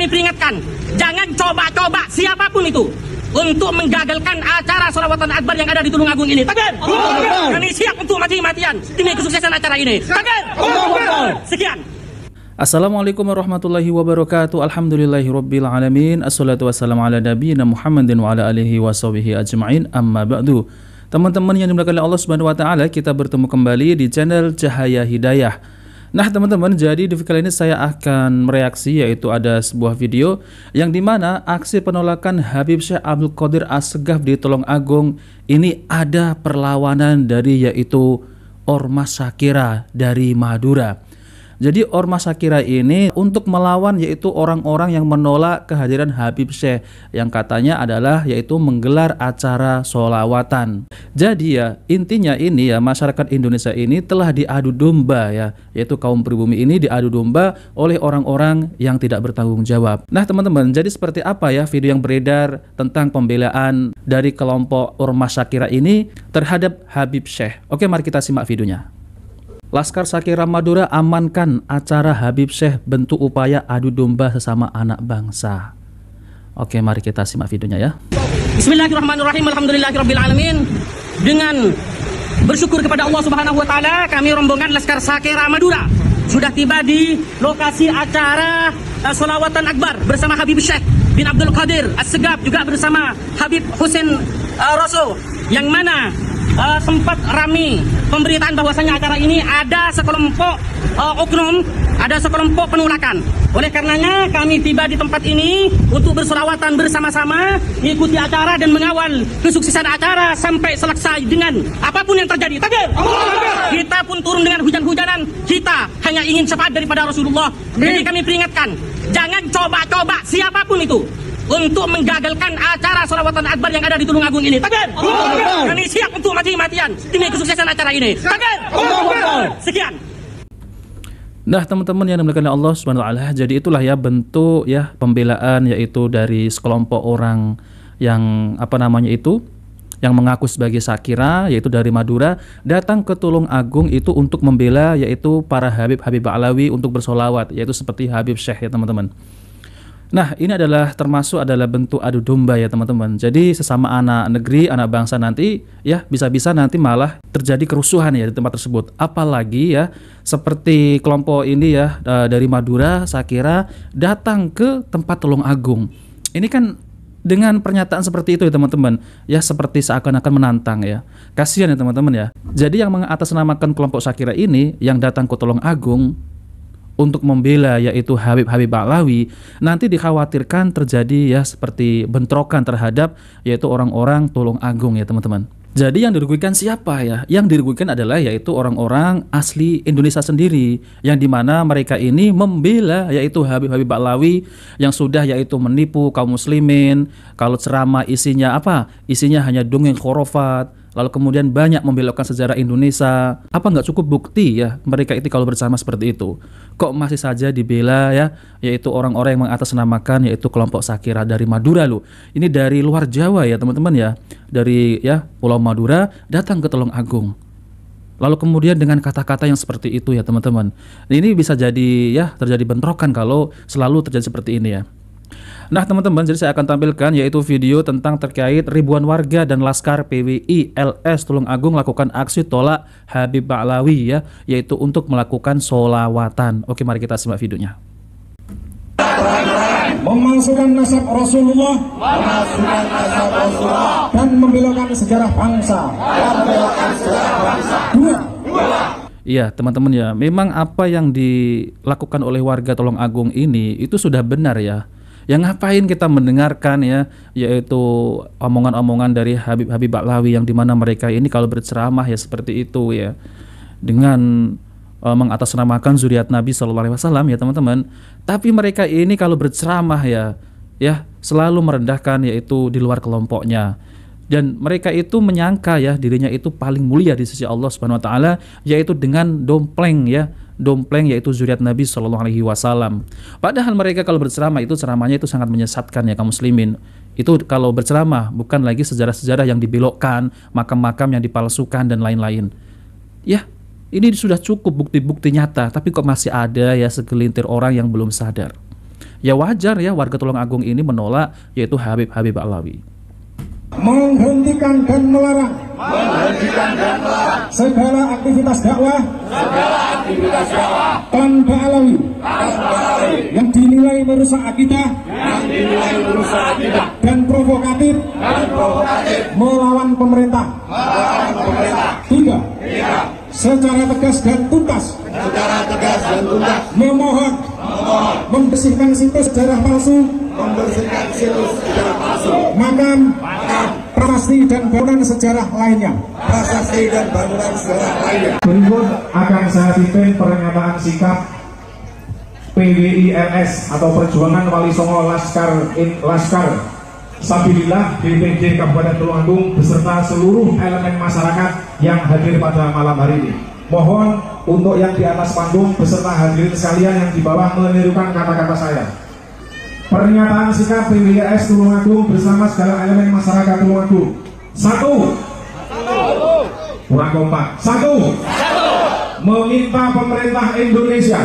kami peringatkan, jangan coba-coba siapapun itu untuk menggagalkan acara sholawatan akbar yang ada di Tulungagung ini. Takbir! Kami siap untuk mati-matian demi kesuksesan acara ini. Takbir! Sekian. Assalamualaikum warahmatullahi wabarakatuh. Alhamdulillahirabbil alamin. Assalatu wassalamu ala nabiyina Muhammadin wa ala alihi washabihi ajma'in. Amma ba'du. Teman-teman yang dimuliakan oleh Allah Subhanahu wa taala, kita bertemu kembali di channel Cahaya Hidayah. Nah teman-teman, jadi di video kali ini saya akan mereaksi, yaitu ada sebuah video yang dimana aksi penolakan Habib Syekh Abdul Qadir As-Segaf di Tulungagung ini ada perlawanan dari yaitu Ormas Shakira dari Madura. Jadi Ormas Shakira ini untuk melawan yaitu orang-orang yang menolak kehadiran Habib Syekh yang katanya adalah yaitu menggelar acara sholawatan. Jadi ya intinya ini ya, masyarakat Indonesia ini telah diadu domba ya, yaitu kaum pribumi ini diadu domba oleh orang-orang yang tidak bertanggung jawab. Nah teman-teman, jadi seperti apa ya video yang beredar tentang pembelaan dari kelompok Ormas Shakira ini terhadap Habib Syekh? Oke, mari kita simak videonya. Laskar Shakira Madura amankan acara Habib Syekh, bentuk upaya adu domba sesama anak bangsa. Oke, mari kita simak videonya ya. Bismillahirrahmanirrahim. Alhamdulillahirabbil alamin. Dengan bersyukur kepada Allah Subhanahu wa taala, kami rombongan Laskar Shakira Madura sudah tiba di lokasi acara sholawatan akbar bersama Habib Syekh bin Abdul Qadir As-Segaf, juga bersama Habib Husain Rasul, yang mana sempat rame pemberitaan bahwasanya acara ini ada sekelompok oknum, ada sekelompok penolakan. Oleh karenanya kami tiba di tempat ini untuk bersolawatan bersama-sama, mengikuti acara dan mengawal kesuksesan acara sampai selesai dengan apapun yang terjadi. Takbir! Kita pun turun dengan hujan-hujanan, kita hanya ingin syafaat daripada Rasulullah. Jadi kami peringatkan, jangan coba-coba siapapun itu untuk menggagalkan acara sholawatan akbar yang ada di Tulungagung ini. Takbir! Kami siap untuk mati-matian demi kesuksesan acara ini. Takbir! Sekian. Nah teman-teman yang dimuliakan oleh Allah Subhanahu wa taala, jadi itulah ya bentuk ya pembelaan yaitu dari sekelompok orang yang yang mengaku sebagai Shakira, yaitu dari Madura, datang ke Tulungagung itu untuk membela yaitu para Habib Ba'alawi untuk bersolawat, yaitu seperti Habib Syekh ya teman-teman. Nah ini adalah termasuk adalah bentuk adu domba ya teman-teman. Jadi sesama anak negeri, anak bangsa nanti ya bisa-bisa nanti malah terjadi kerusuhan ya di tempat tersebut. Apalagi ya seperti kelompok ini ya dari Madura, Shakira datang ke tempat Tulungagung. Ini kan dengan pernyataan seperti itu ya teman-teman, ya seperti seakan-akan menantang ya. Kasihan ya teman-teman ya. Jadi yang mengatasnamakan kelompok Shakira ini yang datang ke Tulungagung untuk membela yaitu Habib Ba'alawi, nanti dikhawatirkan terjadi ya seperti bentrokan terhadap yaitu orang-orang Tulungagung ya teman-teman. Jadi yang dirugikan siapa ya? Yang dirugikan adalah yaitu orang-orang asli Indonesia sendiri, yang dimana mereka ini membela yaitu Habib Ba'alawi yang sudah yaitu menipu kaum muslimin. Kalau ceramah isinya apa? Isinya hanya dongeng khurafat, lalu kemudian banyak membelokkan sejarah Indonesia. Apa nggak cukup bukti ya mereka itu kalau bersama seperti itu? Kok masih saja dibela ya, yaitu orang-orang yang mengatasnamakan yaitu kelompok Shakira dari Madura loh. Ini dari luar Jawa ya teman-teman ya, dari ya Pulau Madura datang ke Tulungagung. Lalu kemudian dengan kata-kata yang seperti itu ya teman-teman. Ini bisa jadi ya terjadi bentrokan kalau selalu terjadi seperti ini ya. Nah teman-teman, jadi saya akan tampilkan yaitu video tentang terkait ribuan warga dan Laskar PWI LS Tulungagung lakukan aksi tolak Habib Ba'alawi ya, yaitu untuk melakukan sholawatan. Oke, mari kita simak videonya. Memasukkan nasab Rasulullah, dan membelokkan sejarah bangsa. Iya teman-teman ya, memang apa yang dilakukan oleh warga Tulungagung ini itu sudah benar ya. Yang ngapain kita mendengarkan ya, yaitu omongan-omongan dari Habib Ba'alawi yang dimana mereka ini kalau berceramah ya seperti itu ya, dengan mengatasnamakan zuriat Nabi SAW ya teman-teman. Tapi mereka ini kalau berceramah ya selalu merendahkan yaitu di luar kelompoknya. Dan mereka itu menyangka ya dirinya itu paling mulia di sisi Allah Subhanahu wa taala, yaitu dengan dompleng yaitu zuriat Nabi SAW. Padahal mereka kalau berceramah itu ceramahnya itu sangat menyesatkan ya kaum muslimin. Itu kalau berceramah bukan lagi sejarah-sejarah yang dibelokkan, makam-makam yang dipalsukan dan lain-lain. Ya, ini sudah cukup bukti-bukti nyata, tapi kok masih ada ya segelintir orang yang belum sadar. ya wajar ya warga Tulungagung ini menolak yaitu Habib Ba'alawi. Menghentikan dan melarang segala aktivitas dakwah klan Ba'alawi yang dinilai merusak akidah dan provokatif melawan pemerintah. 3. Secara tegas dan tuntas memohon membersihkan situs sejarah palsu, makam, prasasti dan bangunan sejarah lainnya. Berikut akan saya pimpin pernyataan sikap PWILS atau Perjuangan Wali Songo Laskar Sabilillah DPD Kabupaten Tulungagung beserta seluruh elemen masyarakat yang hadir pada malam hari ini. Mohon untuk yang di atas panggung beserta hadirin sekalian yang di bawah menirukan kata-kata saya. Pernyataan sikap PWILS Tulungagung bersama segala elemen masyarakat Tulungagung. 1. Kurang kompak. 1. Meminta pemerintah Indonesia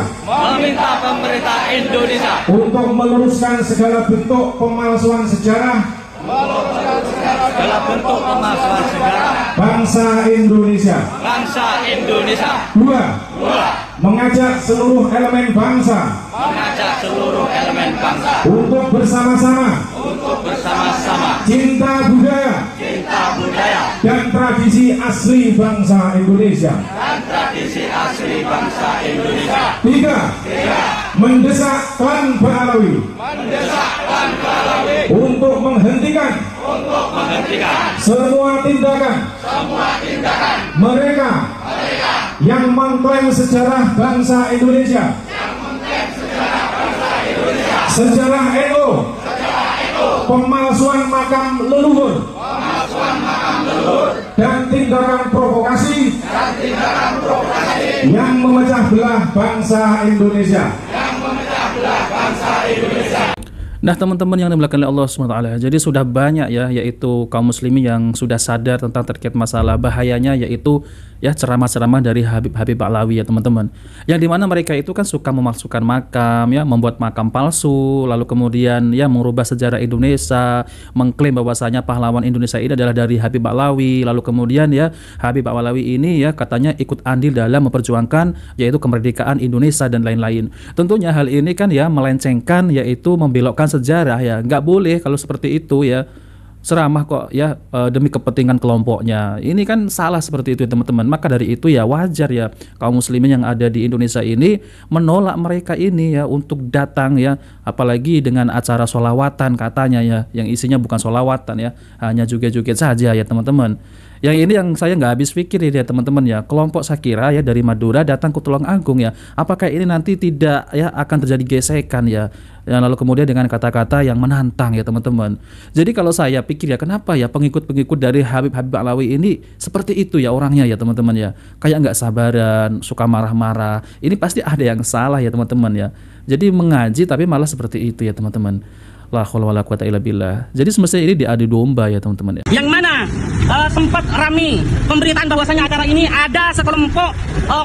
untuk meluruskan segala bentuk pemalsuan sejarah bangsa Indonesia. 2. Mengajak seluruh elemen bangsa untuk bersama-sama cinta budaya dan tradisi asli bangsa Indonesia. 3. Mendesak klan Ba'alawi untuk menghentikan semua tindakan mereka yang mengklaim sejarah bangsa Indonesia, sejarah NU, pemalsuan makam leluhur, dan tindakan provokasi yang memecah belah bangsa Indonesia. Nah teman-teman yang dimuliakan oleh Allah SWT, jadi sudah banyak ya yaitu kaum muslimin yang sudah sadar tentang terkait masalah bahayanya yaitu ya ceramah-ceramah dari Habib Ba'alawi ya teman-teman, yang dimana mereka itu kan suka memalsukan makam ya, membuat makam palsu, lalu kemudian ya merubah sejarah Indonesia, mengklaim bahwasanya pahlawan Indonesia ini adalah dari Habib Ba'alawi, lalu kemudian ya Habib Ba'alawi ini ya katanya ikut andil dalam memperjuangkan yaitu kemerdekaan Indonesia dan lain-lain. Tentunya hal ini kan ya melencengkan yaitu membelokkan sejarah ya, nggak boleh kalau seperti itu ya, ceramah kok ya demi kepentingan kelompoknya, ini kan salah seperti itu ya teman-teman. Maka dari itu ya wajar ya kaum muslimin yang ada di Indonesia ini menolak mereka ini ya untuk datang ya, apalagi dengan acara sholawatan katanya ya, yang isinya bukan sholawatan ya, hanya joget-joget saja ya teman-teman. Yang ini yang saya nggak habis pikir ya teman-teman ya, kelompok Sakira ya dari Madura datang ke Tulungagung ya, apakah ini nanti tidak ya akan terjadi gesekan ya, lalu kemudian dengan kata-kata yang menantang ya teman-teman. Jadi kalau saya pikir ya kenapa ya pengikut-pengikut dari Habib Ba'alawi ini seperti itu ya orangnya ya teman-teman ya, kayak nggak sabaran, suka marah-marah, ini pasti ada yang salah ya teman-teman ya. Jadi mengaji tapi malah seperti itu ya teman-teman. La haula wala quwata illa billah. Jadi semestinya ini diadu domba ya teman-teman ya. Yang mana sempat ramai pemberitaan bahwasanya acara ini ada sekelompok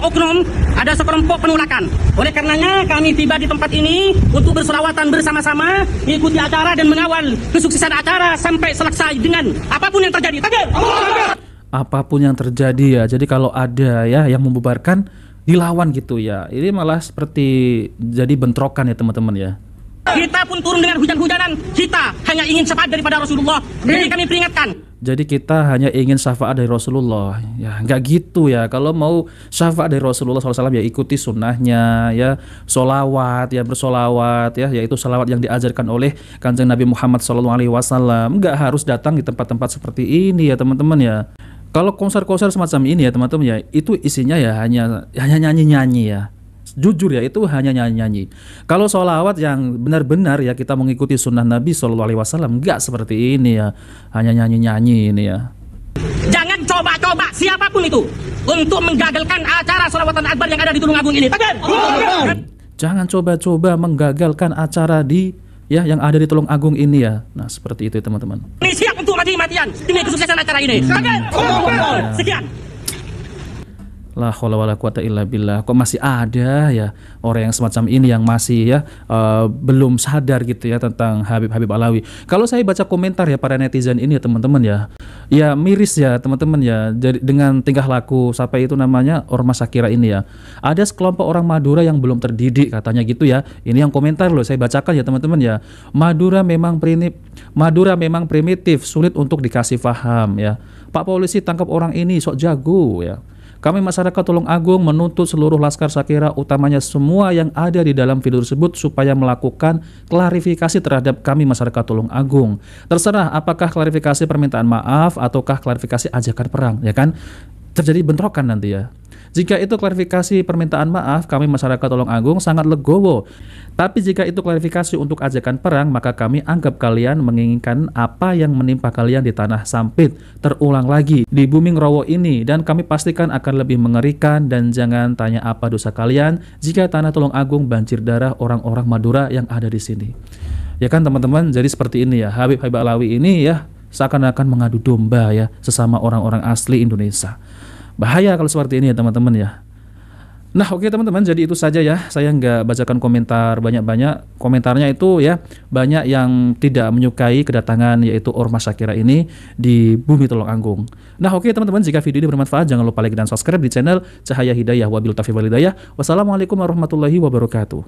oknum, ada sekelompok penolakan. Oleh karenanya kami tiba di tempat ini untuk berselawatan bersama-sama, mengikuti acara dan mengawal kesuksesan acara sampai selesai dengan apapun yang terjadi. Apapun yang terjadi ya. Jadi kalau ada ya yang membubarkan dilawan gitu ya. Ini malah seperti jadi bentrokan ya teman-teman ya. Kita pun turun dengan hujan-hujanan, kita hanya ingin syafaat daripada Rasulullah. Jadi kami peringatkan. Jadi kita hanya ingin syafaat dari Rasulullah. Ya nggak gitu ya. Kalau mau syafaat dari Rasulullah SAW ya ikuti sunnahnya ya, solawat ya, bersolawat ya, yaitu salawat yang diajarkan oleh Kanjeng Nabi Muhammad SAW. Nggak harus datang di tempat-tempat seperti ini ya teman-teman ya. Kalau konser-konser semacam ini ya teman-teman ya, itu isinya ya hanya nyanyi-nyanyi ya. Jujur ya, itu hanya nyanyi-nyanyi. Kalau sholawat yang benar-benar ya kita mengikuti sunnah Nabi SAW, enggak seperti ini ya, hanya nyanyi-nyanyi ini ya. Jangan coba-coba siapapun itu untuk menggagalkan acara sholawatan akbar yang ada di Tulungagung ini. Jangan coba-coba menggagalkan acara di ya yang ada di Tulungagung ini ya. Nah seperti itu teman-teman. Ini siap untuk mati-matian demi kesuksesan acara ini. Sekian. La haula wala quwata illa billah. Kok masih ada ya orang yang semacam ini yang masih ya belum sadar gitu ya tentang Habib Alawi. Kalau saya baca komentar ya para netizen ini ya teman-teman ya miris ya teman-teman ya. Jadi dengan tingkah laku sampai itu namanya Ormas Shakira ini ya. Ada sekelompok orang Madura yang belum terdidik katanya gitu ya. Ini yang komentar loh, saya bacakan ya teman-teman ya. Madura memang primitif, sulit untuk dikasih paham ya. Pak polisi tangkap orang ini sok jago ya. Kami masyarakat Tulungagung menuntut seluruh Laskar Shakira, utamanya semua yang ada di dalam video tersebut, supaya melakukan klarifikasi terhadap kami masyarakat Tulungagung. Terserah apakah klarifikasi permintaan maaf ataukah klarifikasi ajakan perang, ya kan? Terjadi bentrokan nanti ya. Jika itu klarifikasi permintaan maaf, kami masyarakat Tulungagung sangat legowo. Tapi jika itu klarifikasi untuk ajakan perang, maka kami anggap kalian menginginkan apa yang menimpa kalian di tanah Sampit terulang lagi di bumi Ngrowo ini, dan kami pastikan akan lebih mengerikan. Dan jangan tanya apa dosa kalian jika tanah Tulungagung banjir darah orang-orang Madura yang ada di sini. Ya kan teman-teman, jadi seperti ini ya, Habib Alawi ini ya seakan-akan mengadu domba ya sesama orang-orang asli Indonesia. Bahaya kalau seperti ini ya teman-teman ya. Nah oke teman-teman, jadi itu saja ya. Saya nggak bacakan komentar banyak-banyak. Komentarnya itu ya banyak yang tidak menyukai kedatangan yaitu Ormas Shakira ini di bumi Tulungagung. Nah oke teman-teman, jika video ini bermanfaat jangan lupa like dan subscribe di channel Cahaya Hidayah. Wabillahi taufiq wal hidayah. Wassalamualaikum warahmatullahi wabarakatuh.